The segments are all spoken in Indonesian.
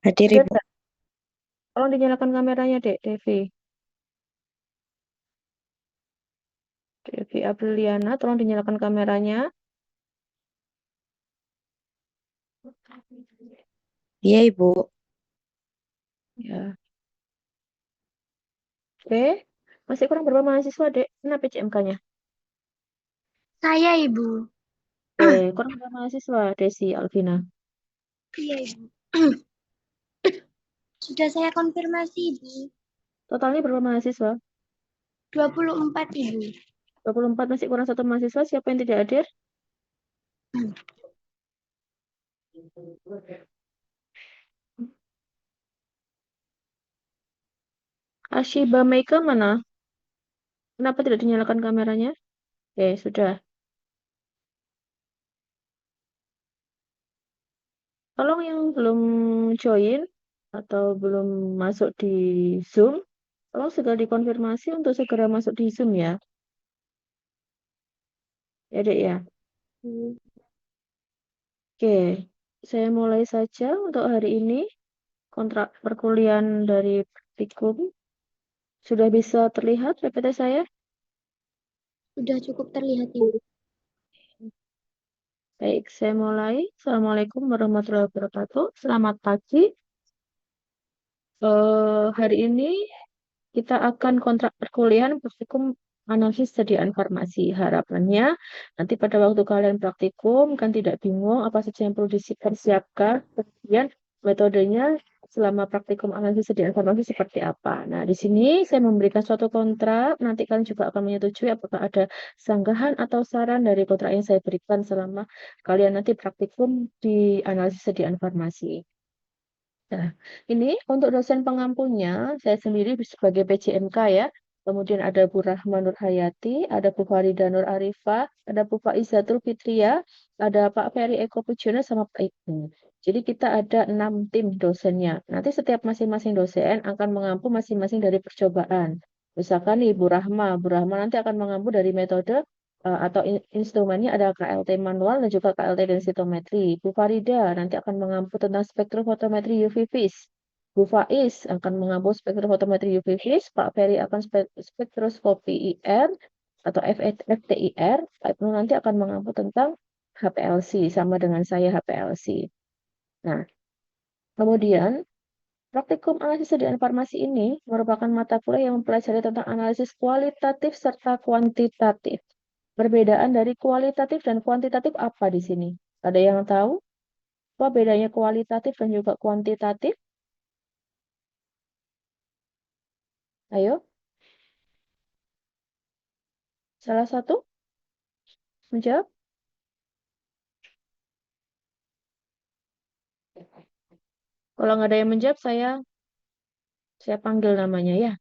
Hadir Udah Ibu. nggak? Tolong dinyalakan kameranya, Dek Devi. Devi Apriliana, tolong dinyalakan kameranya. Iya Ibu. Ya, oke. Masih kurang berapa mahasiswa, Dek? Kenapa PCMK-nya? Saya Ibu. Kurang berapa mahasiswa, Desi, Alvina? Iya Ibu. Sudah saya konfirmasi Ibu. Totalnya berapa mahasiswa? 24 Ibu. 24, masih kurang satu mahasiswa. Siapa yang tidak hadir? Ashiba Meika mana? Kenapa tidak dinyalakan kameranya? Oke, sudah. Tolong yang belum join atau belum masuk di Zoom, tolong segera dikonfirmasi untuk segera masuk di Zoom ya. Ya, Dek ya. Oke, saya mulai saja untuk hari ini. Kontrak perkuliahan dari praktikum sudah bisa terlihat PPT saya? Sudah cukup terlihat Ibu. Baik, saya mulai. Assalamualaikum warahmatullahi wabarakatuh. Selamat pagi. Hari ini kita akan kontrak perkuliahan praktikum analisis sediaan farmasi. Harapannya nanti pada waktu kalian praktikum kan tidak bingung apa saja yang perlu dipersiapkan, kemudian metodenya selama praktikum analisis sediaan farmasi seperti apa. Nah, di sini saya memberikan suatu kontrak, nanti kalian juga akan menyetujui apakah ada sanggahan atau saran dari kontrak yang saya berikan selama kalian nanti praktikum di analisis sediaan farmasi. Nah, ini untuk dosen pengampunya, saya sendiri sebagai PJMK ya. Kemudian ada Bu Rahma Nur Hayati, ada Bu Farida Nur Arifah, ada Bu Faizatul Fitria, ada Pak Ferry Eko Pujono, sama Pak Ibnu. Jadi kita ada 6 tim dosennya. Nanti setiap masing-masing dosen akan mengampu masing-masing dari percobaan. Misalkan nih Bu Rahma nanti akan mengampu dari metode atau instrumennya ada KLT manual dan juga KLT densitometri. Bu Farida nanti akan mengampu tentang spektrofotometri UV vis. Bu Faiz akan mengampu spektrofotometri UV vis. Pak Ferry akan spektroskopi IR atau FTIR. Pak Ibnu nanti akan mengampu tentang HPLC sama dengan saya HPLC. Nah, kemudian praktikum analisis sediaan farmasi ini merupakan mata kuliah yang mempelajari tentang analisis kualitatif serta kuantitatif. Perbedaan dari kualitatif dan kuantitatif apa di sini? Ada yang tahu apa bedanya kualitatif dan juga kuantitatif? Ayo, salah satu menjawab. Kalau nggak ada yang menjawab, saya panggil namanya ya.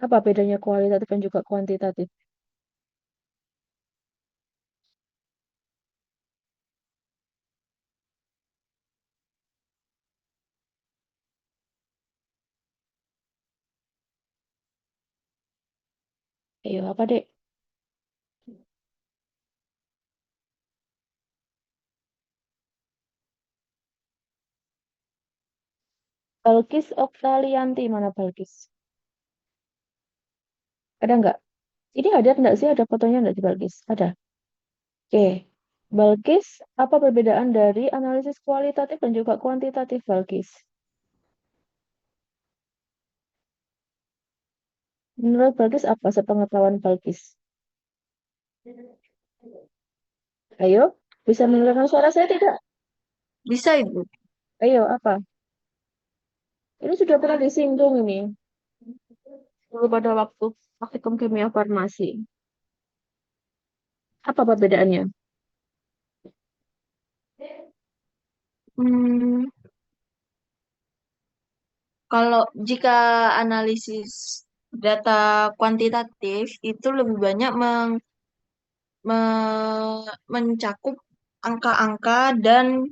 Apa bedanya kualitatif dan juga kuantitatif? Ayo, apa dek? Balkis Oktalianti, mana Balkis? Ada nggak? Ini ada nggak sih? Ada fotonya nggak di Balkis? Ada. Oke. Balkis, apa perbedaan dari analisis kualitatif dan juga kuantitatif, Balkis? Menurut Balkis apa sepengetahuan Balkis? Ayo, bisa mendengarkan suara saya tidak? Bisa Ibu. Ayo, apa? Ini sudah pernah disinggung ini. Dulu pada waktu praktikum kimia farmasi. Apa perbedaannya? Hmm, Kalau jika analisis data kuantitatif itu lebih banyak mencakup angka-angka dan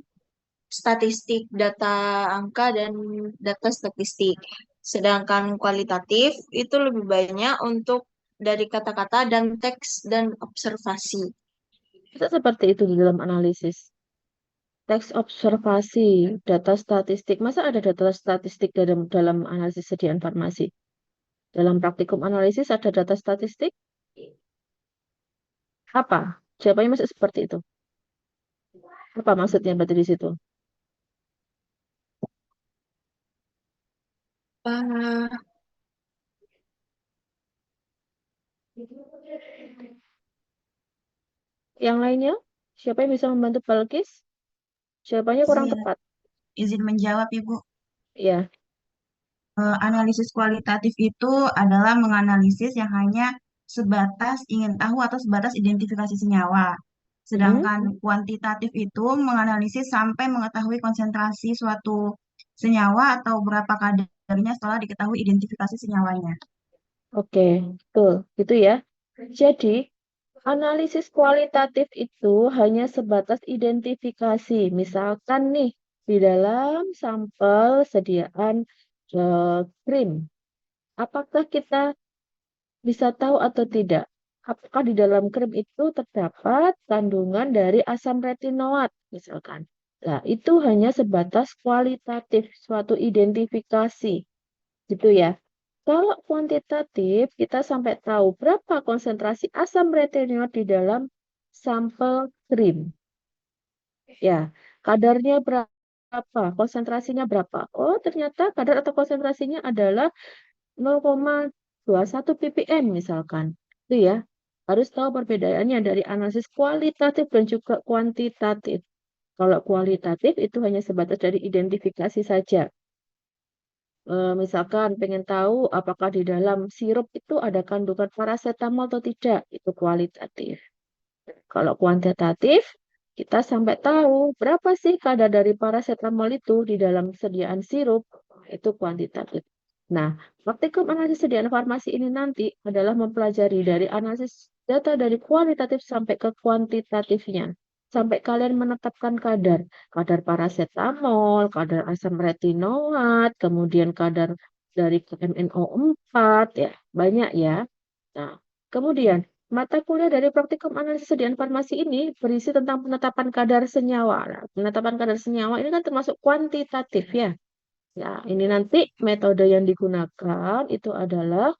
statistik, data angka dan data statistik. Sedangkan kualitatif itu lebih banyak untuk dari kata-kata dan teks dan observasi. Bisa seperti itu di dalam analisis. Teks observasi, data statistik. Masa ada data statistik dalam analisis sediaan farmasi? Dalam praktikum analisis ada data statistik? Apa? Jawabannya masih seperti itu. Apa maksudnya berarti di situ? Eh, Yang lainnya? Siapa yang bisa membantu Balkis? Jawabannya kurang Izin, tepat. izin menjawab, Ibu. Ya. Analisis kualitatif itu adalah menganalisis yang hanya sebatas ingin tahu atau sebatas identifikasi senyawa. Mm-mm. Sedangkan kuantitatif itu menganalisis sampai mengetahui konsentrasi suatu senyawa atau berapa kadarnya setelah diketahui identifikasi senyawanya. Oke, betul. Gitu ya. Jadi, analisis kualitatif itu hanya sebatas identifikasi. Misalkan nih, di dalam sampel sediaan krim, apakah kita bisa tahu atau tidak? Apakah di dalam krim itu terdapat kandungan dari asam retinoat, misalkan. Nah, itu hanya sebatas kualitatif, suatu identifikasi, gitu ya. Kalau kuantitatif, kita sampai tahu berapa konsentrasi asam retinoat di dalam sampel krim. Ya, kadarnya berapa, konsentrasinya berapa. Oh, ternyata kadar atau konsentrasinya adalah 0,21 ppm misalkan. Itu ya. Harus tahu perbedaannya dari analisis kualitatif dan juga kuantitatif. Kalau kualitatif itu hanya sebatas dari identifikasi saja. Misalkan pengen tahu apakah di dalam sirup itu ada kandungan paracetamol atau tidak, itu kualitatif. Kalau kuantitatif, kita sampai tahu berapa sih kadar dari paracetamol itu di dalam sediaan sirup, itu kuantitatif. Nah, praktikum analisis sediaan farmasi ini nanti adalah mempelajari dari analisis data dari kualitatif sampai ke kuantitatifnya. Sampai kalian menetapkan kadar paracetamol, kadar asam retinoat, kemudian kadar dari MnO4, ya, banyak ya. Nah, kemudian mata kuliah dari praktikum analisis sediaan farmasi ini berisi tentang penetapan kadar senyawa. Nah, penetapan kadar senyawa ini kan termasuk kuantitatif ya. Ya, ini nanti metode yang digunakan itu adalah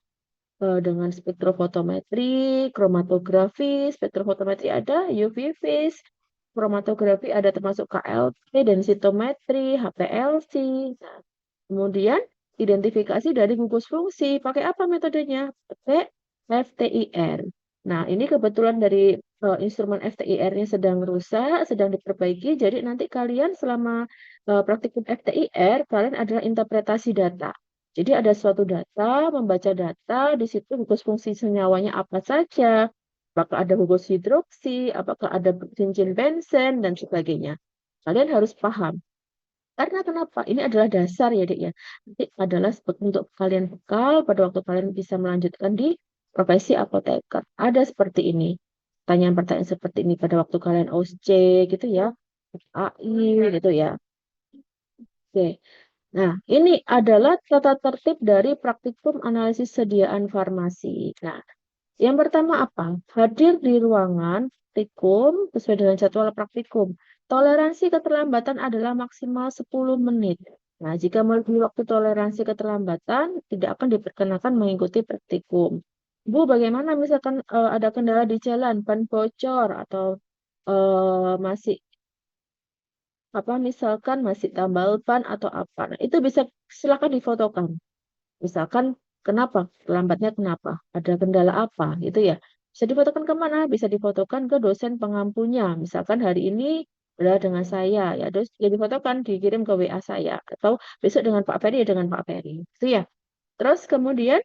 dengan spektrofotometri, kromatografi, spektrofotometri ada, UV phase, kromatografi ada termasuk KLP, densitometri, HPLC. Nah, kemudian identifikasi dari gugus fungsi. Pakai apa metodenya? Pakai FTIR. Nah, ini kebetulan dari instrumen FTIR-nya sedang rusak, sedang diperbaiki. Jadi nanti kalian selama praktikum FTIR, kalian adalah interpretasi data. Jadi ada suatu data, membaca data, di situ gugus fungsi senyawanya apa saja, apakah ada gugus hidroksi, apakah ada cincin benzen, dan sebagainya. Kalian harus paham. Karena kenapa? Ini adalah dasar ya, Dek ya. Nanti adalah untuk kalian bekal pada waktu kalian bisa melanjutkan di profesi apoteker. Ada seperti ini. Pertanyaan-pertanyaan seperti ini pada waktu kalian OSC gitu ya. AI gitu ya. Oke. Nah, ini adalah tata tertib dari praktikum analisis sediaan farmasi. Nah, yang pertama apa? Hadir di ruangan praktikum sesuai dengan jadwal praktikum. Toleransi keterlambatan adalah maksimal 10 menit. Nah, jika melebihi waktu toleransi keterlambatan, tidak akan diperkenakan mengikuti praktikum. Bu, bagaimana misalkan ada kendala di jalan, ban bocor atau masih apa misalkan masih tambal ban atau apa. Nah, itu bisa silakan difotokan. Misalkan kenapa? Lambatnya kenapa? Ada kendala apa? Gitu ya. Bisa difotokan kemana? Bisa difotokan ke dosen pengampunya. Misalkan hari ini adalah dengan saya, ya, ya difotokan, dikirim ke WA saya. Atau besok dengan Pak Ferry, ya dengan Pak Ferry. Itu ya. Terus kemudian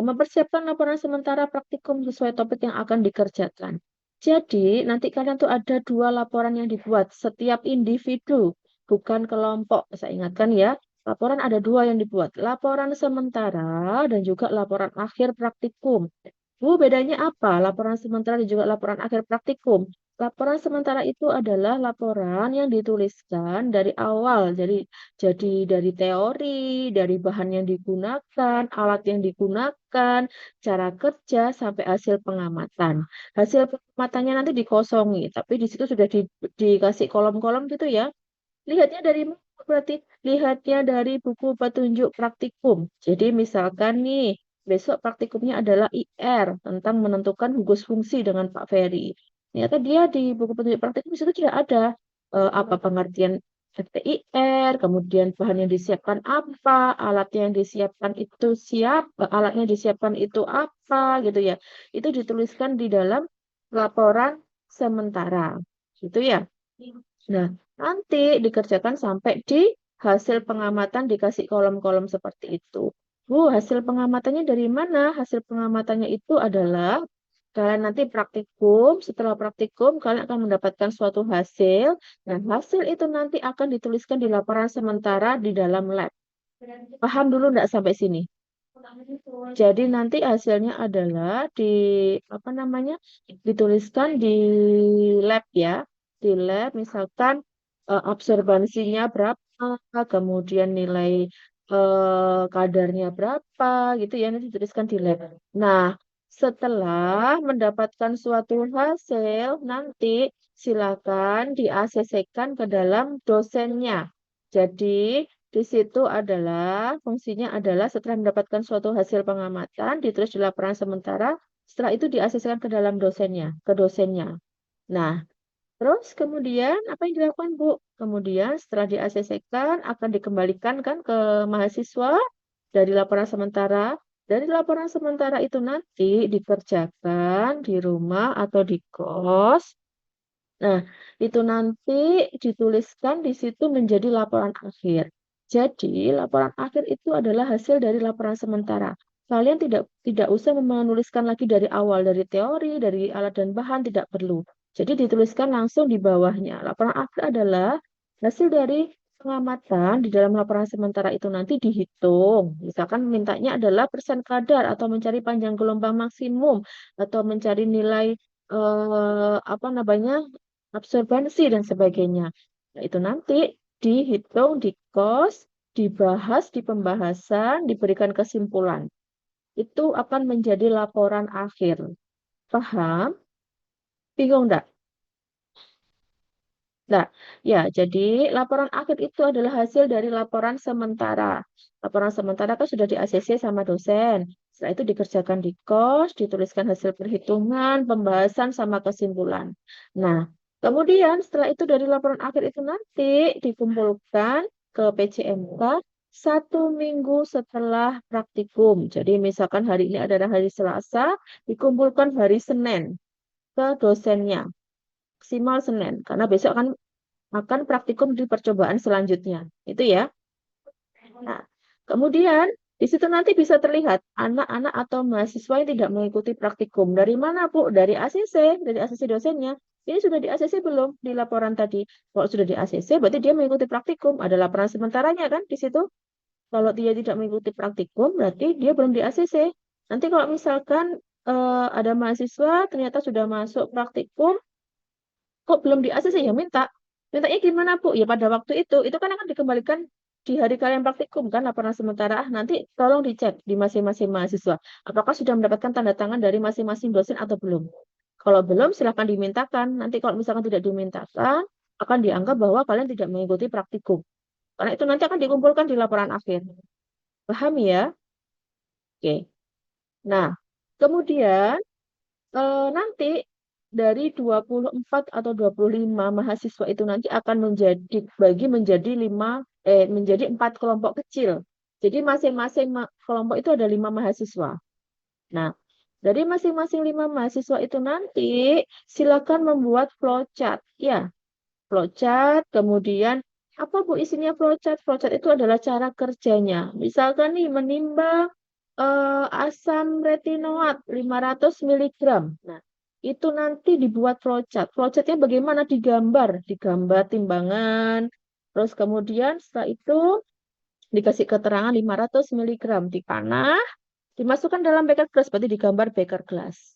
mempersiapkan laporan sementara praktikum sesuai topik yang akan dikerjakan. Jadi, nanti kalian tuh ada dua laporan yang dibuat, setiap individu, bukan kelompok. Saya ingatkan ya, laporan ada dua yang dibuat, laporan sementara dan juga laporan akhir praktikum. Bu, bedanya apa? Laporan sementara dan juga laporan akhir praktikum. Laporan sementara itu adalah laporan yang dituliskan dari awal, jadi dari teori, dari bahan yang digunakan, alat yang digunakan, cara kerja sampai hasil pengamatan. Hasil pengamatannya nanti dikosongi, tapi di situ sudah dikasih kolom-kolom gitu ya. Lihatnya dari mana? Berarti lihatnya dari buku petunjuk praktikum. Jadi misalkan nih, besok praktikumnya adalah IR tentang menentukan gugus fungsi dengan Pak Ferry. Ternyata dia di buku petunjuk praktikum itu tidak ada apa pengertian FTIR, kemudian bahan yang disiapkan apa, alat yang disiapkan itu alatnya disiapkan itu apa gitu ya. Itu dituliskan di dalam laporan sementara. Gitu ya. Nah, nanti dikerjakan sampai di hasil pengamatan dikasih kolom-kolom seperti itu. Bu, hasil pengamatannya dari mana? Hasil pengamatannya itu adalah kalian nanti praktikum, setelah praktikum kalian akan mendapatkan suatu hasil. Nah, hasil itu nanti akan dituliskan di laporan sementara di dalam lab. Paham dulu enggak sampai sini? Jadi nanti hasilnya adalah apa namanya? Dituliskan di lab ya. Di lab misalkan absorbansinya berapa, kemudian nilai kadarnya berapa gitu ya nanti dituliskan di lab. Nah, setelah mendapatkan suatu hasil, nanti silakan di-ACC-kan ke dalam dosennya. Jadi di situ adalah fungsinya adalah setelah mendapatkan suatu hasil pengamatan, ditulis di laporan sementara, setelah itu diaseskan ke dalam dosennya, ke dosennya. Nah, terus kemudian apa yang dilakukan, Bu? Kemudian setelah diaseskan akan dikembalikan kan ke mahasiswa dari laporan sementara. Dari laporan sementara itu nanti dikerjakan di rumah atau di kos. Nah, itu nanti dituliskan di situ menjadi laporan akhir. Jadi, laporan akhir itu adalah hasil dari laporan sementara. Kalian tidak usah menuliskan lagi dari awal, dari teori, dari alat dan bahan, tidak perlu. Jadi, dituliskan langsung di bawahnya. Laporan akhir adalah hasil dari pengamatan di dalam laporan sementara itu nanti dihitung. Misalkan mintanya adalah persen kadar atau mencari panjang gelombang maksimum atau mencari nilai apa namanya absorbansi dan sebagainya. Nah, itu nanti dihitung di kos, dibahas di pembahasan, diberikan kesimpulan. Itu akan menjadi laporan akhir. Paham? Bingung enggak? Nah, ya, jadi laporan akhir itu adalah hasil dari laporan sementara. Laporan sementara kan sudah di-ACC sama dosen. Setelah itu dikerjakan di kos, dituliskan hasil perhitungan, pembahasan, sama kesimpulan. Nah, kemudian setelah itu dari laporan akhir itu nanti dikumpulkan ke PCMK 1 minggu setelah praktikum. Jadi misalkan hari ini adalah hari Selasa, dikumpulkan hari Senin ke dosennya maksimal Senin karena besok akan praktikum di percobaan selanjutnya. Itu ya. Nah, kemudian di situ nanti bisa terlihat anak-anak atau mahasiswa yang tidak mengikuti praktikum. Dari mana, Bu? Dari ACC dosennya. Ini sudah di ACC belum di laporan tadi? Kalau sudah di ACC, berarti dia mengikuti praktikum. Ada laporan sementaranya kan di situ. Kalau dia tidak mengikuti praktikum, berarti dia belum di ACC. Nanti kalau misalkan ada mahasiswa ternyata sudah masuk praktikum, kok belum di ACC ya minta. Mintanya gimana, Bu? Ya pada waktu itu kan akan dikembalikan di hari kalian praktikum kan laporan sementara. Nanti tolong dicek di masing-masing mahasiswa. Apakah sudah mendapatkan tanda tangan dari masing-masing dosen atau belum? Kalau belum, silakan dimintakan. Nanti kalau misalkan tidak dimintakan, akan dianggap bahwa kalian tidak mengikuti praktikum. Karena itu nanti akan dikumpulkan di laporan akhir. Paham ya? Oke. Nah, kemudian nanti dari 24 atau 25 mahasiswa itu nanti akan bagi menjadi menjadi 4 kelompok kecil. Jadi masing-masing kelompok itu ada 5 mahasiswa. Nah, dari masing-masing 5 mahasiswa itu nanti silakan membuat flowchart. Ya, flowchart, kemudian apa Bu isinya flowchart? Flowchart itu adalah cara kerjanya. Misalkan nih menimbang asam retinoat 500 miligram. Nah, itu nanti dibuat flowchart. Flowchartnya bagaimana? Digambar timbangan. Terus kemudian setelah itu dikasih keterangan 500 miligram di panah. Dimasukkan dalam beker gelas, berarti digambar beker gelas.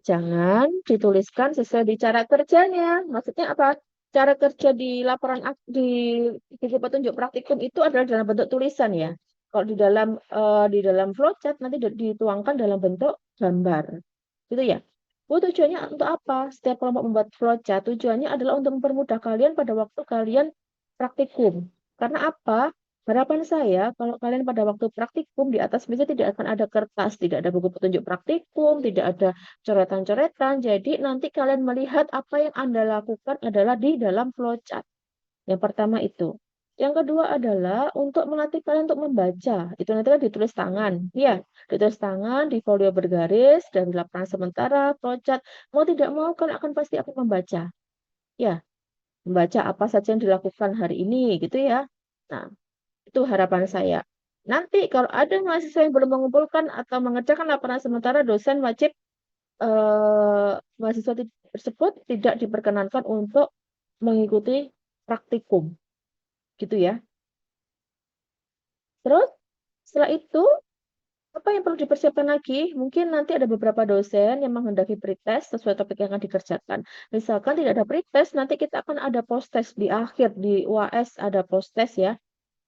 Jangan dituliskan sesuai di cara kerjanya. Maksudnya apa? Cara kerja di laporan di buku petunjuk praktikum itu adalah dalam bentuk tulisan ya. Kalau di dalam flowchart nanti dituangkan dalam bentuk gambar. Gitu ya. Tujuannya untuk apa? Setiap kelompok membuat flowchart tujuannya adalah untuk mempermudah kalian pada waktu kalian praktikum. Karena apa? Harapan saya, kalau kalian pada waktu praktikum di atas meja tidak akan ada kertas, tidak ada buku petunjuk praktikum, tidak ada coretan-coretan. Jadi nanti kalian melihat apa yang Anda lakukan adalah di dalam flowchart. Yang pertama itu. Yang kedua adalah untuk melatih kalian untuk membaca. Itu nanti kan ditulis tangan. Ya, ditulis tangan, di folio bergaris, dari laporan sementara, flowchart. Mau tidak mau kalian akan pasti akan membaca. Ya, membaca apa saja yang dilakukan hari ini gitu ya. Nah, itu harapan saya. Nanti kalau ada mahasiswa yang belum mengumpulkan atau mengerjakan laporan sementara, dosen wajib mahasiswa tersebut tidak diperkenankan untuk mengikuti praktikum, gitu ya. Terus setelah itu apa yang perlu dipersiapkan lagi? Mungkin nanti ada beberapa dosen yang menghendaki pretest sesuai topik yang akan dikerjakan. Misalkan tidak ada pretest, nanti kita akan ada post-test di akhir di UAS ada post-test ya.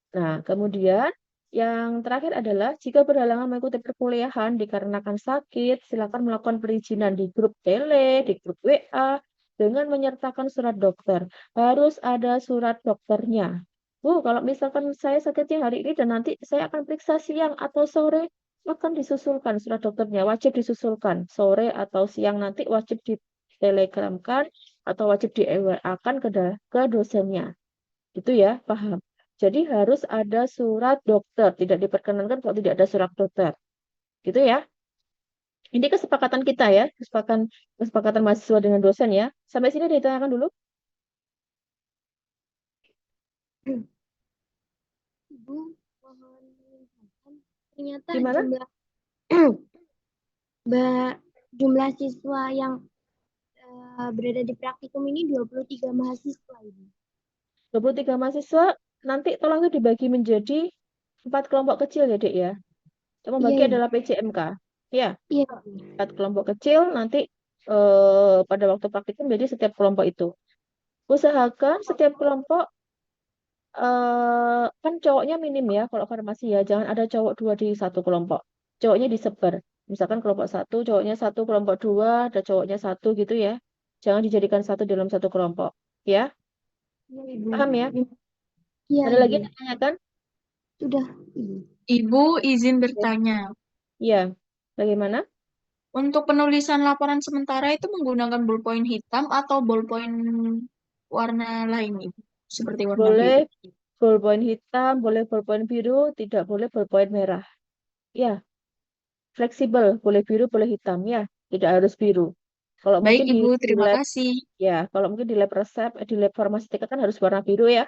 Nah, kemudian yang terakhir adalah jika berhalangan mengikuti perkuliahan dikarenakan sakit, silakan melakukan perizinan di grup tele, di grup WA, dengan menyertakan surat dokter. Harus ada surat dokternya. Bu, kalau misalkan saya sakitnya hari ini dan nanti saya akan periksa siang atau sore, akan disusulkan surat dokternya, wajib disusulkan. Sore atau siang nanti wajib ditelegramkan atau wajib di WA-kan ke dosennya. Itu ya, paham? Jadi harus ada surat dokter, tidak diperkenankan kalau tidak ada surat dokter. Gitu ya. Ini kesepakatan kita ya, kesepakatan mahasiswa dengan dosen ya. Sampai sini ditanyakan dulu. Ibu, mohon mengingatkan, ternyata Gimana? jumlah siswa yang berada di praktikum ini 23 mahasiswa, Ibu. 23 mahasiswa, nanti tolong itu dibagi menjadi 4 kelompok kecil ya, Dek ya. Yang membagi Iya, Ibu. adalah PJMK. Ya, Iya. 4 kelompok kecil nanti pada waktu praktikum jadi setiap kelompok itu. Usahakan setiap kelompok kan cowoknya minim ya kalau farmasi ya, jangan ada cowok 2 di satu kelompok. Cowoknya disebar. Misalkan kelompok 1, cowoknya 1, kelompok 2, ada cowoknya 1 gitu ya. Jangan dijadikan satu dalam satu kelompok. Ya, Iya, Ibu. paham ya? Iya, Ada lagi Ibu. yang ditanyakan? Sudah, Ibu. Ibu izin bertanya. Iya. Bagaimana? Untuk penulisan laporan sementara itu menggunakan ballpoint hitam atau ballpoint warna lain, Ibu? Seperti warna Boleh biru. ballpoint hitam, boleh ballpoint biru, tidak boleh ballpoint merah. Ya, fleksibel, boleh biru, boleh hitam ya, tidak harus biru. Kalau Baik, mungkin Ibu. di Terima lab kasih. ya, kalau mungkin di lab resep, di lab farmastika kan harus warna biru ya.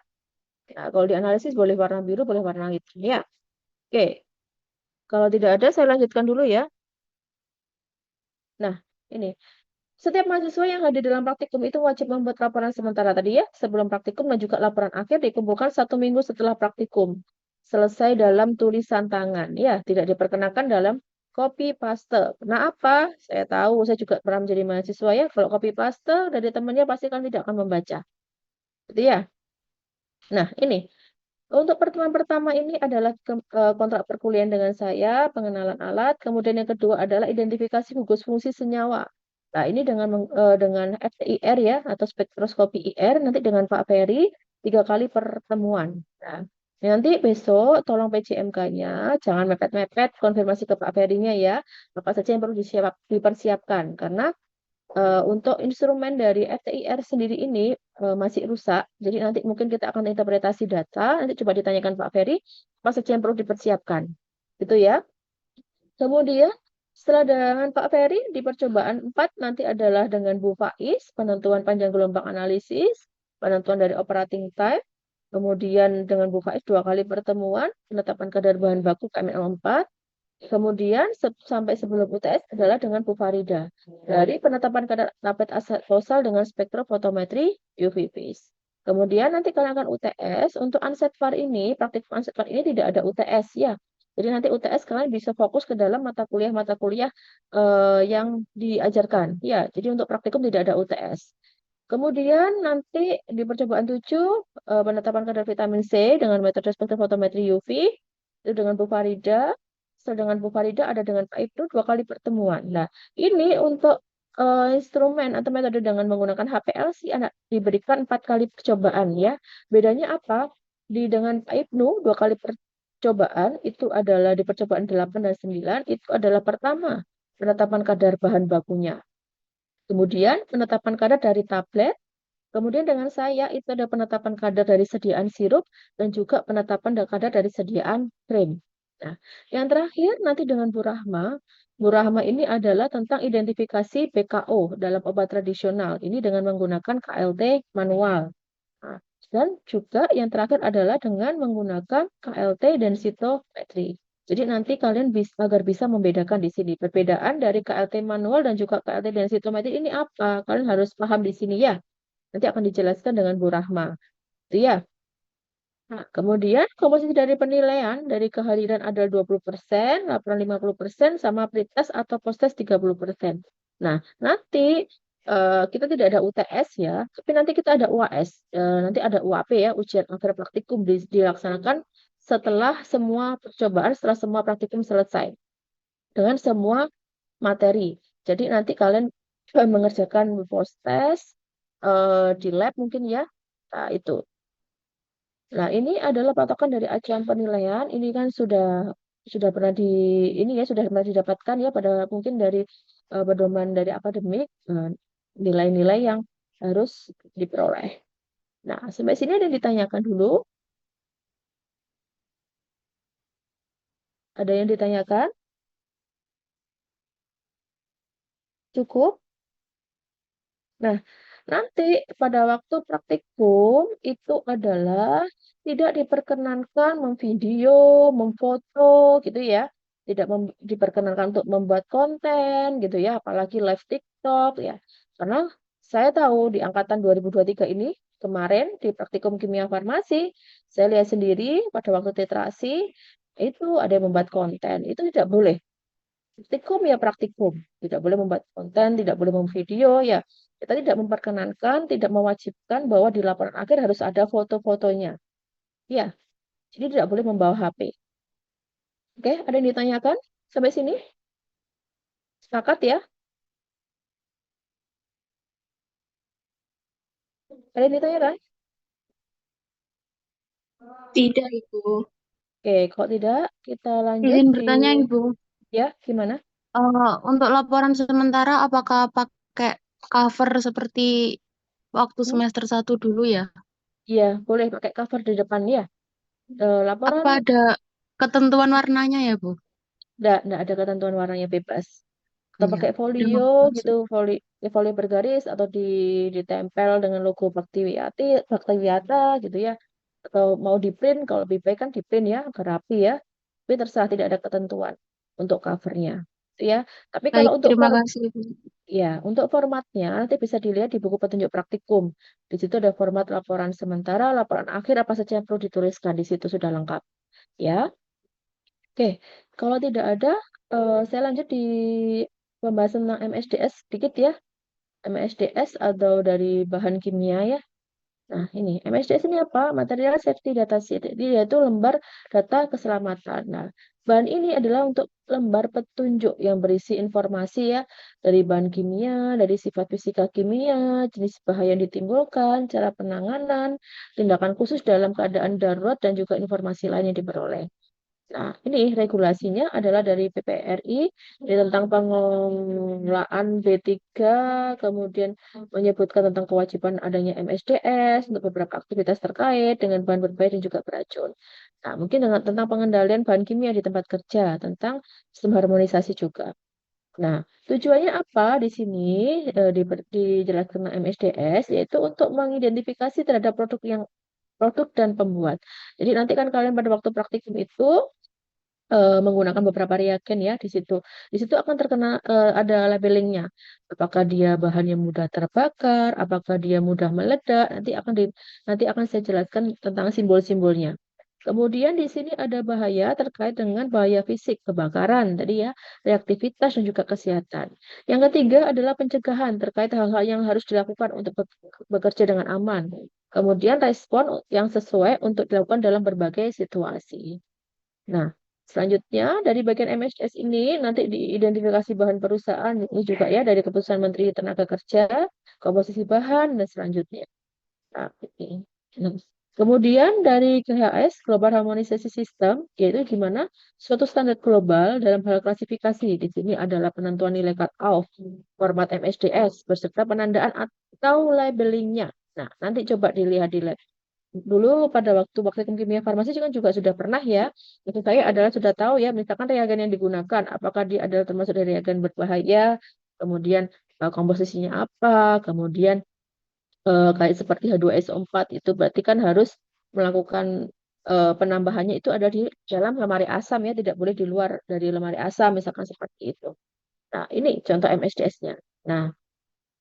Nah, kalau di analisis boleh warna biru, boleh warna hitam ya. Oke, kalau tidak ada saya lanjutkan dulu ya. Nah, ini setiap mahasiswa yang hadir dalam praktikum itu wajib membuat laporan sementara tadi ya, sebelum praktikum dan juga laporan akhir dikumpulkan 1 minggu setelah praktikum. Selesai dalam tulisan tangan. Ya, tidak diperkenakan dalam copy paste. Nah, apa? Saya tahu, saya juga pernah menjadi mahasiswa ya. Kalau copy paste dari temannya pasti kan tidak akan membaca. Gitu ya. Nah, ini. Untuk pertemuan pertama ini adalah kontrak perkuliahan dengan saya, pengenalan alat. Kemudian yang kedua adalah identifikasi gugus fungsi senyawa. Nah, ini dengan FTIR ya, atau spektroskopi IR, nanti dengan Pak Ferry, 3 kali pertemuan. Nah, nanti besok tolong PJMK-nya, jangan mepet-mepet, konfirmasi ke Pak Ferry-nya ya, apa saja yang perlu dipersiapkan. Karena untuk instrumen dari FTIR sendiri ini masih rusak, jadi nanti mungkin kita akan interpretasi data, nanti coba ditanyakan Pak Ferry, apa saja yang perlu dipersiapkan. Gitu ya. Kemudian setelah dengan Pak Ferry di percobaan 4 nanti adalah dengan Bu Faiz, penentuan panjang gelombang analisis, penentuan dari operating time, kemudian dengan Bu Faiz 2 kali pertemuan, penetapan kadar bahan baku KML4, kemudian sampai sebelum UTS adalah dengan Bu Farida dari penetapan kadar rapid asetosal dengan spektrofotometri UV phase. Kemudian nanti kalian akan UTS untuk Unset VAR ini, praktik Unset VAR ini tidak ada UTS ya. Jadi nanti UTS kalian bisa fokus ke dalam mata kuliah yang diajarkan. Ya, jadi untuk praktikum tidak ada UTS. Kemudian nanti di percobaan 7 penetapan kadar vitamin C dengan metode spektrofotometri UV itu dengan Bu Farida. Setelah dengan Bu Farida ada dengan Pak Ibnu 2 kali pertemuan. Nah, ini untuk instrumen atau metode dengan menggunakan HPLC anak diberikan 4 kali percobaan ya. Bedanya apa? Dengan Pak Ibnu 2 kali percobaan itu adalah di percobaan 8 dan 9 itu adalah pertama penetapan kadar bahan bakunya. Kemudian penetapan kadar dari tablet. Kemudian dengan saya itu ada penetapan kadar dari sediaan sirup dan juga penetapan kadar dari sediaan krim. Nah, yang terakhir nanti dengan Bu Rahma. Bu Rahma ini adalah tentang identifikasi PKO dalam obat tradisional. Ini dengan menggunakan KLT manual. Nah, dan juga yang terakhir adalah dengan menggunakan KLT densitometri. Jadi nanti kalian agar bisa membedakan di sini. Perbedaan dari KLT manual dan juga KLT densitometri ini apa? Kalian harus paham di sini ya. Nanti akan dijelaskan dengan Bu Rahma. Itu ya. Nah, kemudian komposisi dari penilaian dari kehadiran ada 20%, laporan 50%, sama pretest atau posttest 30%. Nah, nanti kita tidak ada UTS ya, tapi nanti kita ada UAS. Nanti ada UAP ya, ujian akhir praktikum dilaksanakan setelah semua percobaan, setelah semua praktikum selesai. Dengan semua materi. Jadi nanti kalian mengerjakan post test di lab mungkin ya. Nah, itu. Nah, ini adalah patokan dari acuan penilaian. Ini kan sudah pernah ini ya sudah pernah didapatkan ya pada mungkin dari pedoman dari akademik nilai-nilai yang harus diperoleh. Nah, sampai sini ada yang ditanyakan dulu? Ada yang ditanyakan? Cukup? Nah, nanti pada waktu praktikum itu adalah tidak diperkenankan memvideo, memfoto gitu ya. Tidak diperkenankan untuk membuat konten gitu ya, apalagi live TikTok ya. Karena saya tahu di angkatan 2023 ini kemarin di praktikum kimia farmasi, saya lihat sendiri pada waktu titrasi itu ada yang membuat konten. Itu tidak boleh. Praktikum ya praktikum, tidak boleh membuat konten, tidak boleh memvideo ya. Kita tidak memperkenankan, tidak mewajibkan bahwa di laporan akhir harus ada foto-fotonya. Ya, jadi tidak boleh membawa HP. Oke, ada yang ditanyakan sampai sini? Sepakat ya? Ada yang ditanyakan? Tidak, Ibu. Oke, kalau tidak kita lanjut Izin di bertanya, Ibu. ya gimana? Untuk laporan sementara, apakah pakai cover seperti waktu Hmm? semester 1 dulu ya? Iya, boleh pakai cover di depan ya. Laporan Apa ada ketentuan warnanya ya, Bu? enggak ada ketentuan warnanya bebas. Atau Iya, pakai udah folio gitu, maksud. folio bergaris atau ditempel dengan logo Baktiwiata gitu ya. Atau mau di print, kalau lebih baik kan di print ya, agar rapi ya. Tapi terserah tidak ada ketentuan untuk covernya. Gitu ya. Tapi kalau Baik, untuk terima kasih, Bu. untuk formatnya nanti bisa dilihat di buku petunjuk praktikum. Di situ ada format laporan sementara, laporan akhir apa saja yang perlu dituliskan di situ sudah lengkap. Ya. Oke, kalau tidak ada, saya lanjut di pembahasan tentang MSDS sedikit ya. MSDS atau dari bahan kimia ya. Nah, ini MSDS ini apa? Material Safety Data Sheet. Jadi yaitu lembar data keselamatan. Nah, bahan ini adalah untuk lembar petunjuk yang berisi informasi ya dari bahan kimia, dari sifat fisika kimia, jenis bahaya yang ditimbulkan, cara penanganan, tindakan khusus dalam keadaan darurat dan juga informasi lain yang diperoleh. Nah, ini regulasinya adalah dari PPRI tentang pengelolaan B3, kemudian menyebutkan tentang kewajiban adanya MSDS untuk beberapa aktivitas terkait dengan bahan berbahaya dan juga beracun. Nah, mungkin tentang pengendalian bahan kimia di tempat kerja, tentang sistem harmonisasi juga. Nah, tujuannya apa di sini dijelaskan tentang MSDS, yaitu untuk mengidentifikasi terhadap produk dan pembuat. Jadi nanti kan kalian pada waktu praktikum itu menggunakan beberapa reagen ya di situ. Di situ akan terkena ada labelingnya. Apakah dia bahan yang mudah terbakar, apakah dia mudah meledak, nanti akan saya jelaskan tentang simbol-simbolnya. Kemudian di sini ada bahaya terkait dengan bahaya fisik, kebakaran tadi ya, reaktivitas dan juga kesehatan. Yang ketiga adalah pencegahan terkait hal-hal yang harus dilakukan untuk bekerja dengan aman. Kemudian respon yang sesuai untuk dilakukan dalam berbagai situasi. Nah, selanjutnya dari bagian MSS ini nanti diidentifikasi bahan perusahaan ini juga ya dari keputusan Menteri Tenaga Kerja, komposisi bahan dan selanjutnya. Nah, ini. Nah, kemudian dari GHS, Global Harmonisasi System, yaitu gimana suatu standar global dalam hal klasifikasi. Di sini adalah penentuan nilai cut-off, format MSDS, beserta penandaan atau labelingnya. Nah, nanti coba dilihat di lab. Dulu pada waktu praktikum kimia farmasi juga sudah pernah ya. Itu saya adalah sudah tahu ya, misalkan reagen yang digunakan, apakah dia adalah termasuk dari reagen berbahaya, kemudian komposisinya apa, kemudian kayak seperti H2SO4 itu berarti kan harus melakukan penambahannya itu ada di dalam lemari asam ya, tidak boleh di luar dari lemari asam misalkan seperti itu. Nah, ini contoh MSDS-nya. Nah,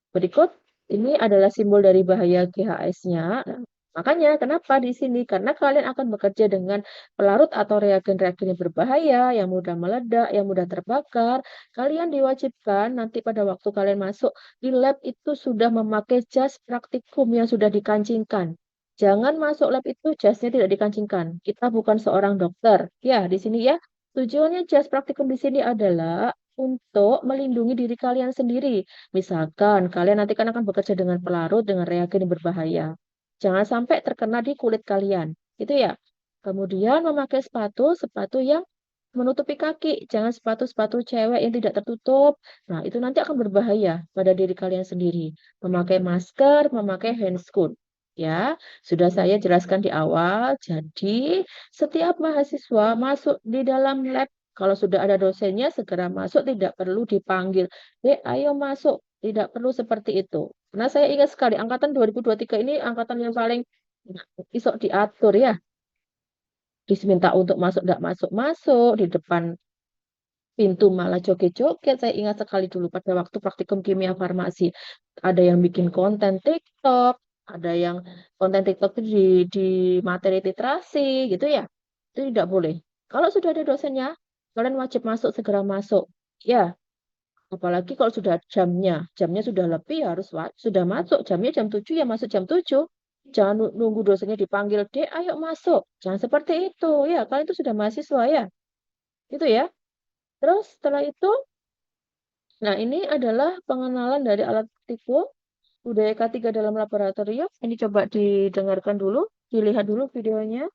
berikut ini adalah simbol dari bahaya GHS-nya. Nah, makanya kenapa di sini? Karena kalian akan bekerja dengan pelarut atau reagen-reagen yang berbahaya, yang mudah meledak, yang mudah terbakar. Kalian diwajibkan nanti pada waktu kalian masuk di lab itu sudah memakai jas praktikum yang sudah dikancingkan. Jangan masuk lab itu jasnya tidak dikancingkan. Kita bukan seorang dokter. Ya, di sini ya. Tujuannya jas praktikum di sini adalah untuk melindungi diri kalian sendiri. Misalkan kalian nanti kan akan bekerja dengan pelarut, dengan reagen yang berbahaya. Jangan sampai terkena di kulit kalian. Itu ya. Kemudian memakai sepatu yang menutupi kaki. Jangan sepatu-sepatu cewek yang tidak tertutup. Nah, itu nanti akan berbahaya pada diri kalian sendiri. Memakai masker, memakai handscoon. Ya, sudah saya jelaskan di awal. Jadi, setiap mahasiswa masuk di dalam lab kalau sudah ada dosennya, segera masuk, tidak perlu dipanggil. Ayo masuk. Tidak perlu seperti itu. Karena saya ingat sekali, angkatan 2023 ini angkatan yang paling isok diatur ya. Diminta untuk masuk, tidak masuk-masuk. Di depan pintu malah joget-joget. Saya ingat sekali dulu pada waktu praktikum kimia farmasi. Ada yang bikin konten TikTok, ada yang konten TikTok itu di materi literasi gitu ya. Itu tidak boleh. Kalau sudah ada dosennya, kalian wajib masuk, segera masuk. Ya, apalagi kalau sudah jamnya sudah lebih harus sudah masuk. Jamnya jam 7 ya masuk jam 7. Jangan nunggu dosennya dipanggil, "Dek, ayo masuk." Jangan seperti itu. Ya, kalian itu sudah mahasiswa ya. Itu ya. Terus setelah itu, nah ini adalah pengenalan dari alat praktikum budaya K3 dalam laboratorium. Ini coba didengarkan dulu, dilihat dulu videonya.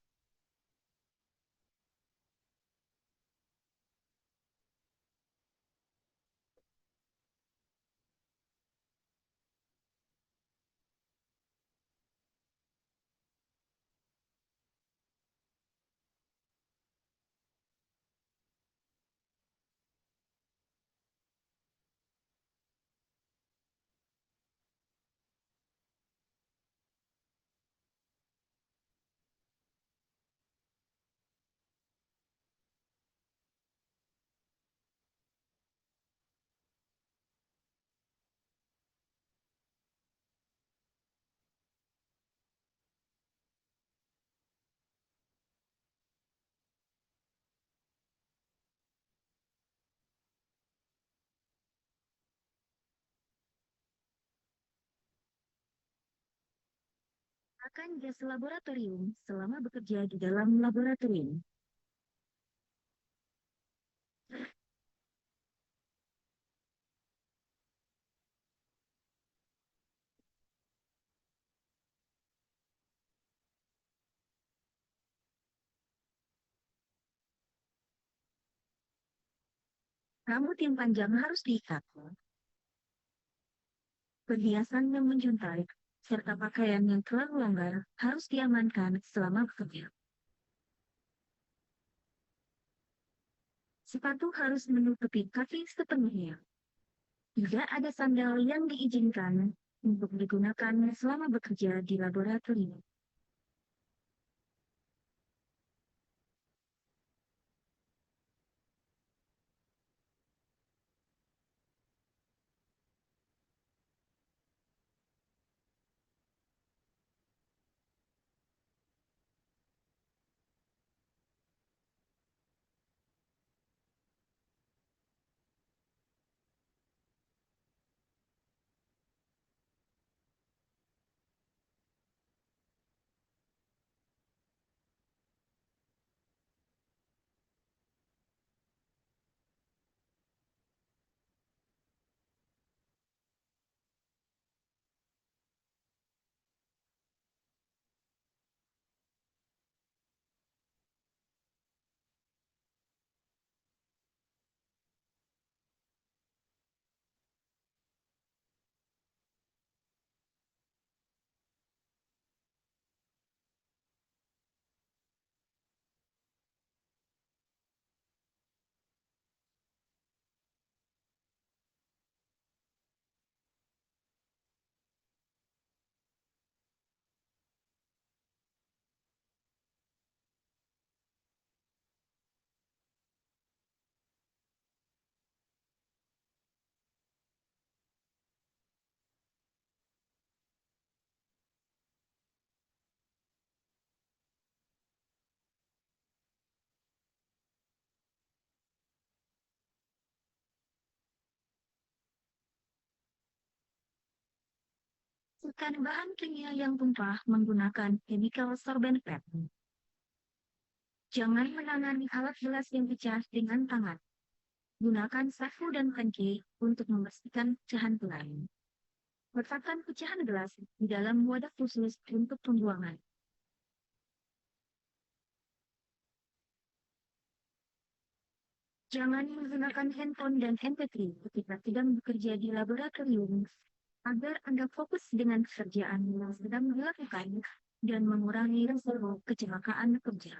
Akan gas laboratorium selama bekerja di dalam laboratorium. Rambut yang panjang harus diikat. Perhiasan yang menjuntai, serta pakaian yang terlalu longgar harus diamankan selama bekerja. Sepatu harus menutupi kaki sepenuhnya. Tidak ada sandal yang diizinkan untuk digunakan selama bekerja di laboratorium. Siapkan bahan kimia yang tumpah menggunakan chemical sorbent pad. Jangan menangani alat gelas yang pecah dengan tangan. Gunakan sapu dan tangki untuk membersihkan pecahan gelas. Letakkan pecahan gelas di dalam wadah khusus untuk pembuangan. Jangan menggunakan handphone dan MP3 ketika sedang bekerja di laboratorium agar Anda fokus dengan pekerjaan yang sedang dilakukan dan mengurangi risiko kecelakaan kerja.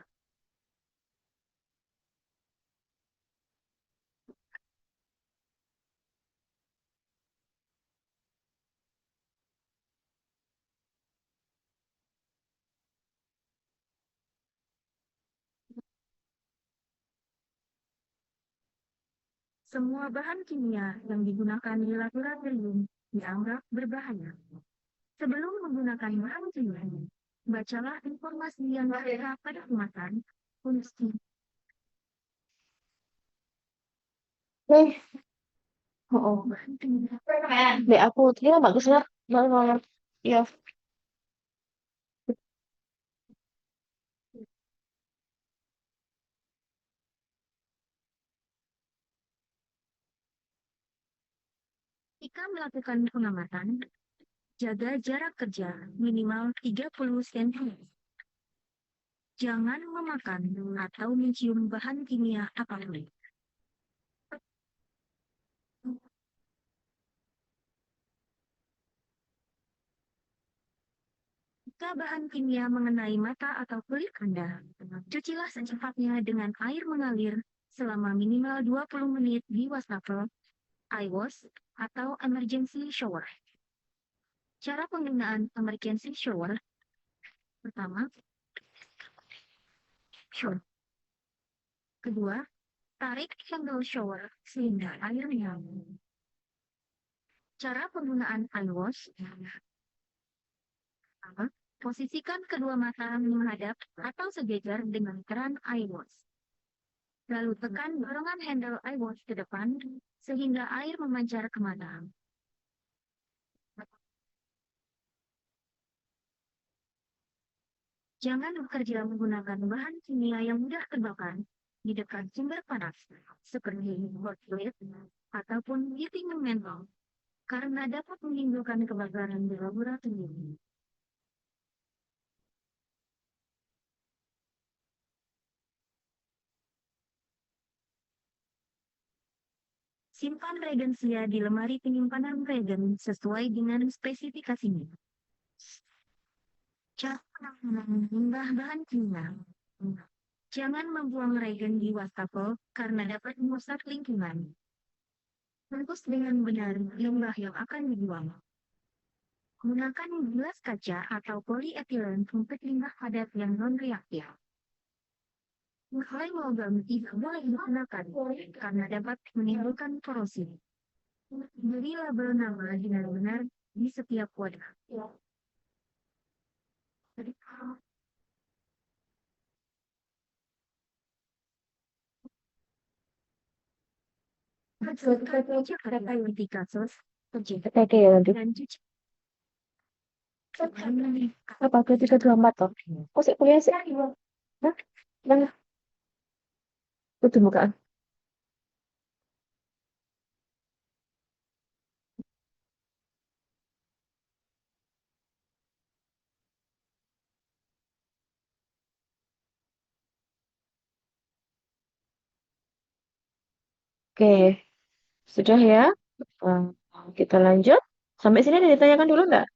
Semua bahan kimia yang digunakan di laboratorium dianggap berbahaya. Sebelum menggunakan bahan kimia, bacalah informasi yang ada pada kemasan, fungsi, Nih, oh, bahan kimia. Dek aku terima bagusnya. Ya, Jika melakukan pengamatan, jaga jarak kerja minimal 30 cm. Jangan memakan atau mencium bahan kimia apapun. Jika bahan kimia mengenai mata atau kulit Anda, cucilah secepatnya dengan air mengalir selama minimal 20 menit di wastafel, eye wash, atau emergency shower. Cara penggunaan emergency shower. Pertama, shower. Kedua, tarik handle shower sehingga air mengalir. Cara penggunaan eye wash. Pertama, posisikan kedua mata menghadap atau sejajar dengan keran eye wash. Lalu tekan dorongan handle eye wash ke depan sehingga air memancar ke mata. Jangan bekerja menggunakan bahan kimia yang mudah terbakar di dekat sumber panas, seperti hot plate ataupun heating mantle, karena dapat menimbulkan kebakaran di laboratorium. Simpan regensia di lemari penyimpanan regen sesuai dengan spesifikasinya. Cara menambah bahan kimia. Jangan membuang regen di wastafel karena dapat merusak lingkungan. Bungkus dengan benar limbah yang akan dibuang. Gunakan gelas kaca atau polietilen untuk limbah padat yang non-reaktif. Bahan logam tidak boleh digunakan karena dapat menimbulkan korosi. Beri label nama benar-benar di setiap wadah. Priority kasus oke ya nanti. dan cuci. Apa ketika 24 toh? Kok sih kuliah sih? Hah? Mana? Itu bukaan. Oke, sudah ya. Eh, kita lanjut. Sampai sini ada ditanyakan dulu nggak?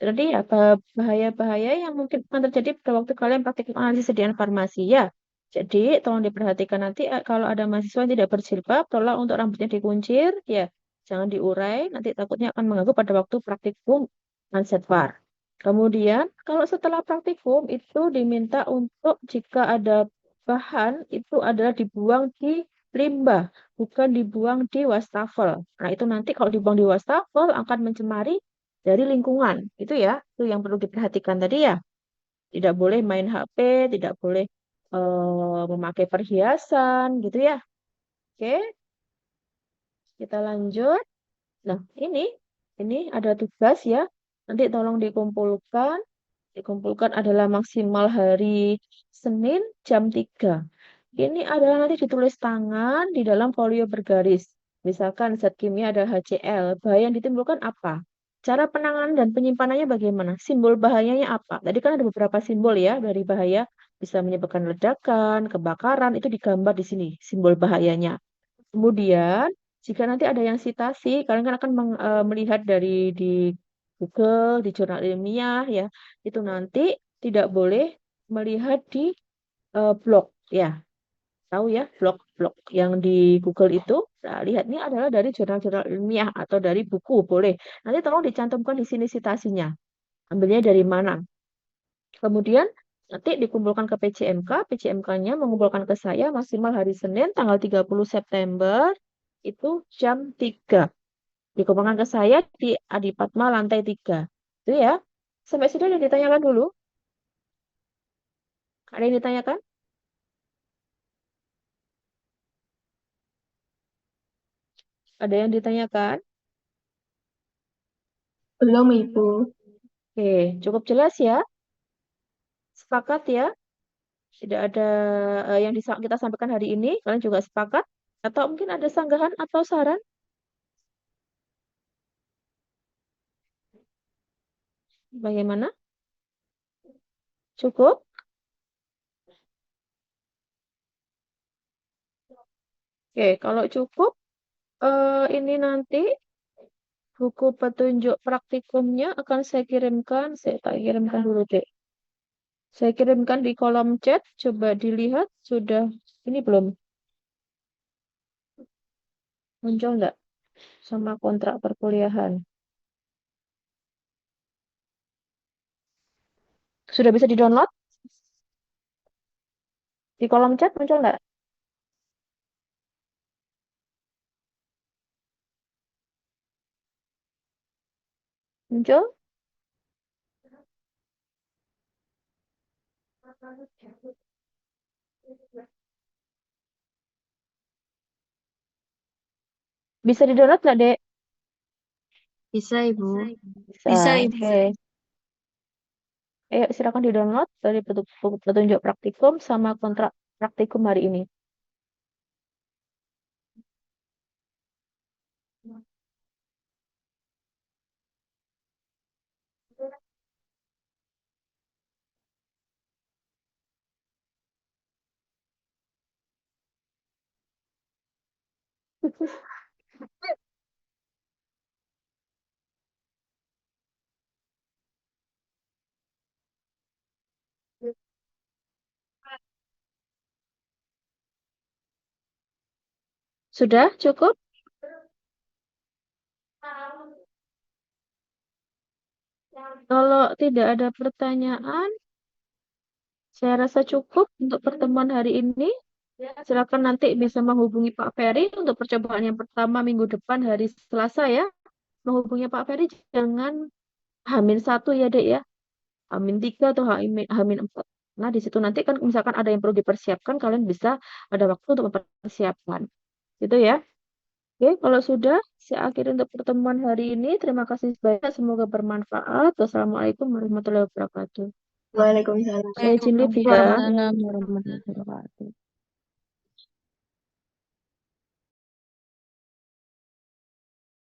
Jadi apa bahaya-bahaya yang mungkin akan terjadi pada waktu kalian praktik analisis sediaan farmasi ya. Jadi tolong diperhatikan nanti kalau ada mahasiswa yang tidak berjilbab, tolong untuk rambutnya dikuncir, ya jangan diurai, nanti takutnya akan mengganggu pada waktu praktikum Ansetvar. Kemudian kalau setelah praktikum itu diminta untuk jika ada bahan itu adalah dibuang di limbah, bukan dibuang di wastafel. Nah itu nanti kalau dibuang di wastafel akan mencemari dari lingkungan. Itu ya, itu yang perlu diperhatikan tadi ya. Tidak boleh main HP, tidak boleh memakai perhiasan gitu ya. Oke, kita lanjut. Nah, ini ada tugas ya. Nanti tolong dikumpulkan adalah maksimal hari Senin jam 3. Ini adalah nanti ditulis tangan di dalam folio bergaris. Misalkan zat kimia adalah HCl. Bahaya yang ditimbulkan apa? Cara penanganan dan penyimpanannya bagaimana? Simbol bahayanya apa? Tadi kan ada beberapa simbol ya dari bahaya. Bisa menyebabkan ledakan, kebakaran, itu digambar di sini, simbol bahayanya. Kemudian, jika nanti ada yang sitasi, kalian kan akan melihat dari di Google, di jurnal ilmiah ya, itu nanti tidak boleh melihat di blog ya. Tahu ya, blog-blog yang di Google itu, nah, lihatnya adalah dari jurnal-jurnal ilmiah atau dari buku, boleh. Nanti tolong dicantumkan di sini sitasinya. Ambilnya dari mana? Kemudian nanti dikumpulkan ke PCMK, PCMK-nya mengumpulkan ke saya maksimal hari Senin tanggal 30 September itu jam 3. Dikumpulkan ke saya di Adipatma lantai 3. Itu ya. Sampai sini ada ditanyakan dulu? Ada yang ditanyakan? Ada yang ditanyakan? Belum, Ibu. Oke, cukup jelas ya? Sepakat ya? Tidak ada yang kita sampaikan hari ini. Kalian juga sepakat? Atau mungkin ada sanggahan atau saran? Bagaimana? Cukup? Oke, kalau cukup, ini nanti buku petunjuk praktikumnya akan saya kirimkan. Saya tak kirimkan dulu deh. Saya kirimkan di kolom chat. Coba dilihat sudah ini belum muncul nggak sama kontrak perkuliahan. Sudah bisa di-download? Di kolom chat muncul nggak? Muncul? Bisa di-download nggak, Dek? Bisa, Ibu. Bisa. Bisa, Ibu. Oke. Ayo silakan di-download dari petunjuk praktikum sama kontrak praktikum hari ini. Sudah cukup? Kalau tidak ada pertanyaan, saya rasa cukup untuk pertemuan hari ini. Silakan nanti bisa menghubungi Pak Ferry untuk percobaan yang pertama minggu depan hari Selasa ya. Menghubungi Pak Ferry jangan H-1 ya, Dek ya. H-3 atau H-4. Nah, di situ nanti kan misalkan ada yang perlu dipersiapkan, kalian bisa ada waktu untuk mempersiapkan. Gitu ya. Oke, kalau sudah, saya akhiri untuk pertemuan hari ini. Terima kasih banyak, semoga bermanfaat. Wassalamualaikum warahmatullahi wabarakatuh. Waalaikumsalam. Saya izin live ya. Waalaikumsalam warahmatullahi wabarakatuh.